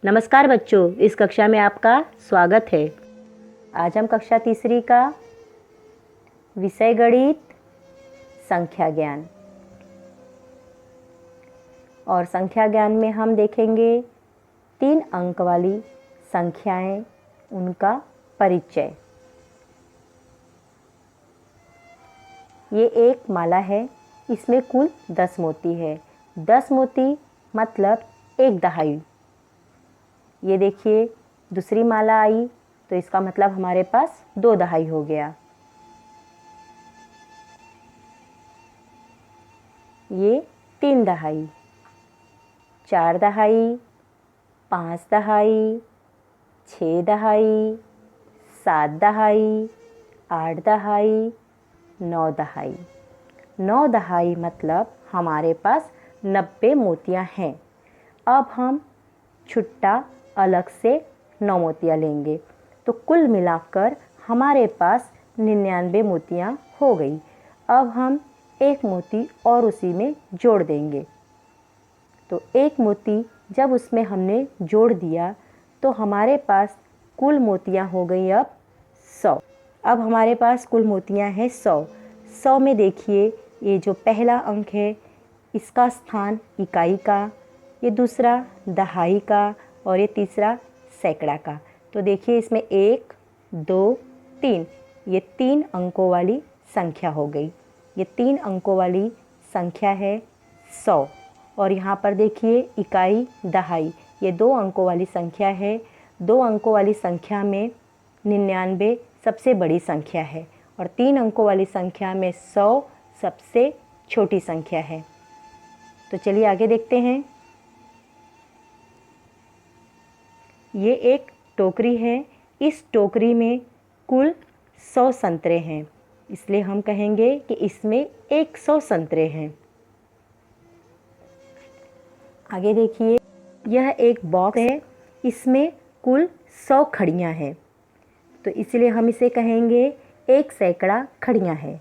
नमस्कार बच्चों, इस कक्षा में आपका स्वागत है। आज हम कक्षा तीसरी का विषय गणित संख्या ज्ञान और संख्या ज्ञान में हम देखेंगे 3 अंक वाली संख्याएं, उनका परिचय। ये एक माला है, इसमें कुल 10 मोती है। 10 मोती मतलब 1 दहाई। ये देखिए दूसरी माला आई तो इसका मतलब हमारे पास 2 दहाई हो गया। ये 3 दहाई, 4 दहाई, 5 दहाई, 6 दहाई, 7 दहाई, 8 दहाई, 9 दहाई। 9 दहाई मतलब हमारे पास 90 मोतियां हैं। अब हम छुट्टा अलग से 9 मोतियां लेंगे तो कुल मिलाकर हमारे पास 99 मोतियां हो गई। अब हम एक मोती और उसी में जोड़ देंगे। तो एक मोती जब उसमें हमने जोड़ दिया तो हमारे पास कुल मोतियां हो गई अब 100। अब हमारे पास कुल मोतियां हैं 100। 100 में देखिए ये जो पहला अंक है इसका स्थान इकाई का, ये दूसरा दहाई का और ये तीसरा सैकड़ा का। तो देखिए इसमें 1, 2, 3, ये 3 अंकों वाली संख्या हो गई। ये 3 अंकों वाली संख्या है 100। और यहाँ पर देखिए इकाई दहाई, ये 2 अंकों वाली संख्या है। 2 अंकों वाली संख्या में 99 सबसे बड़ी संख्या है और 3 अंकों वाली संख्या में 100 सबसे छोटी संख्या है। तो चलिए आगे देखते हैं। ये एक टोकरी है, इस टोकरी में कुल 100 संतरे हैं, इसलिए हम कहेंगे कि इसमें 100 संतरे हैं। आगे देखिए यह एक बॉक्स है, इसमें कुल 100 खड़ियां हैं, तो इसलिए हम इसे कहेंगे 1 सैकड़ा खड़ियां हैं।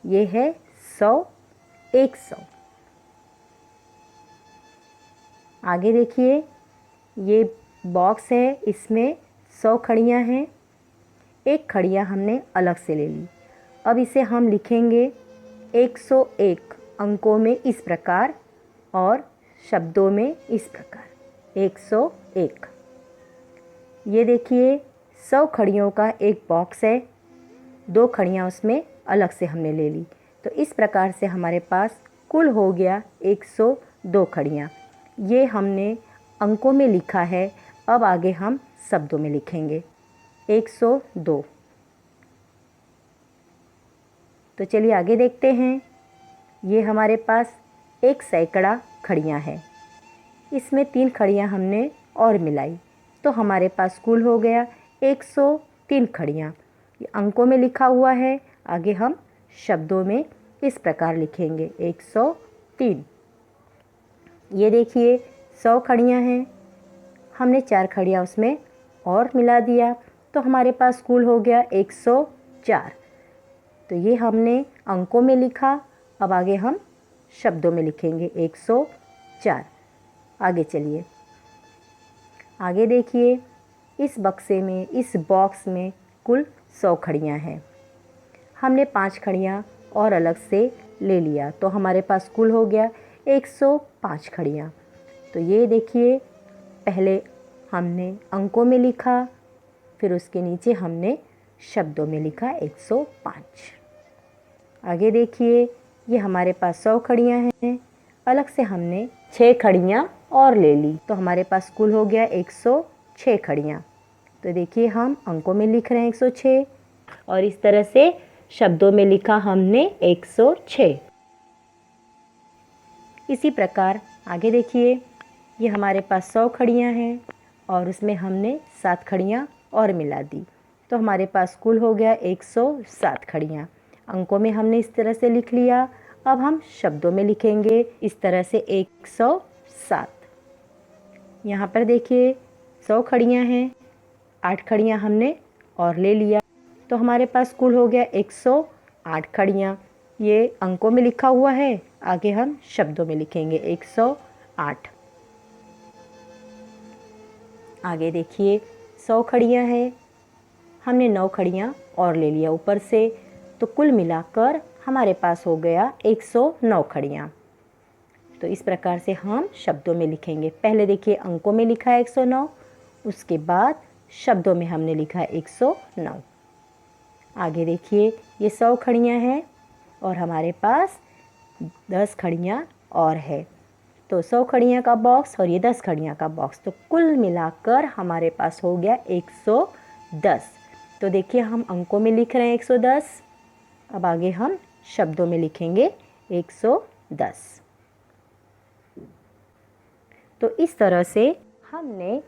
ये है 100, 100। आगे देखिए ये बॉक्स है, इसमें 100 खड़ियां हैं। एक खड़ियां हमने अलग से ले ली। अब इसे हम लिखेंगे 101 अंकों में इस प्रकार और शब्दों में इस प्रकार 101। ये देखिए 100 खड़ियों का एक बॉक्स है, 2 खड़ियां उसमें अलग से हमने ले ली। तो इस प्रकार से हमारे पास कुल हो गया 102 खड़ियां। ये हमने अंकों में लिखा है, अब आगे हम शब्दों में लिखेंगे 102। तो चलिए आगे देखते हैं। ये हमारे पास 1 सैकड़ा खड़ियां है, इसमें 3 खड़ियां हमने और मिलाई तो हमारे पास कुल हो गया 103 खड़ियां। ये अंकों में लिखा हुआ है, आगे हम शब्दों में इस प्रकार लिखेंगे 103। ये देखिए 100 खड़ियां हैं, हमने 4 खड़ियां उसमें और मिला दिया तो हमारे पास कुल हो गया 104। तो ये हमने अंकों में लिखा, अब आगे हम शब्दों में लिखेंगे 104। आगे चलिए, आगे देखिए इस बक्से में, इस बॉक्स में कुल 100 खड़ियां हैं। हमने 5 खड़ियां और अलग से ले लिया तो हमारे पास कुल हो गया 105 खड़ियां। तो ये देखिए पहले हमने अंकों में लिखा, फिर उसके नीचे हमने शब्दों में लिखा 105। आगे देखिए ये हमारे पास 100 खड़ियां हैं, अलग से हमने 6 खड़ियां और ले ली तो हमारे पास कुल हो गया 106 खड़ियां। तो देखिए हम अंकों में लिख रहे हैं 106 और इस तरह से शब्दों में लिखा हमने 106। इसी प्रकार आगे देखिए ये हमारे पास 100 खड़ियां हैं और उसमें हमने 7 खड़ियां और मिला दी तो हमारे पास कुल हो गया 107 खड़ियां। अंकों में हमने इस तरह से लिख लिया, अब हम शब्दों में लिखेंगे इस तरह से 107। यहाँ पर देखिए 100 खड़ियां हैं, 8 खड़ियां हमने और ले लिया तो हमारे पास कुल हो गया 108 खड़ियां। ये अंकों में लिखा हुआ है, आगे हम शब्दों में लिखेंगे 108। आगे देखिए 100 खड़ियाँ हैं, हमने 9 खड़ियाँ और ले लिया ऊपर से, तो कुल मिलाकर हमारे पास हो गया 109 खड़ियाँ। तो इस प्रकार से हम शब्दों में लिखेंगे। पहले देखिए अंकों में लिखा है 109, उसके बाद शब्दों में हमने लिखा है 109। आगे देखिए ये 100 खड़ियाँ हैं और हमारे पास 10 खड़ियाँ और है, तो 100 खड़ियाँ का बॉक्स और ये 10 खड़ियाँ का बॉक्स, तो कुल मिलाकर हमारे पास हो गया 110। तो देखिए हम अंकों में लिख रहे हैं 110, अब आगे हम शब्दों में लिखेंगे 110। तो इस तरह से हमने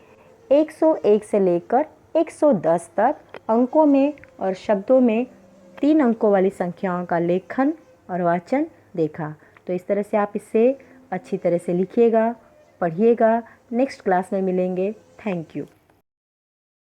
101 से लेकर 110 तक अंकों में और शब्दों में 3 अंकों वाली संख्याओं का लेखन और वाचन देखा। तो इस तरह से आप इसे अच्छी तरह से लिखिएगा, पढ़िएगा। नेक्स्ट क्लास में मिलेंगे। Thank you.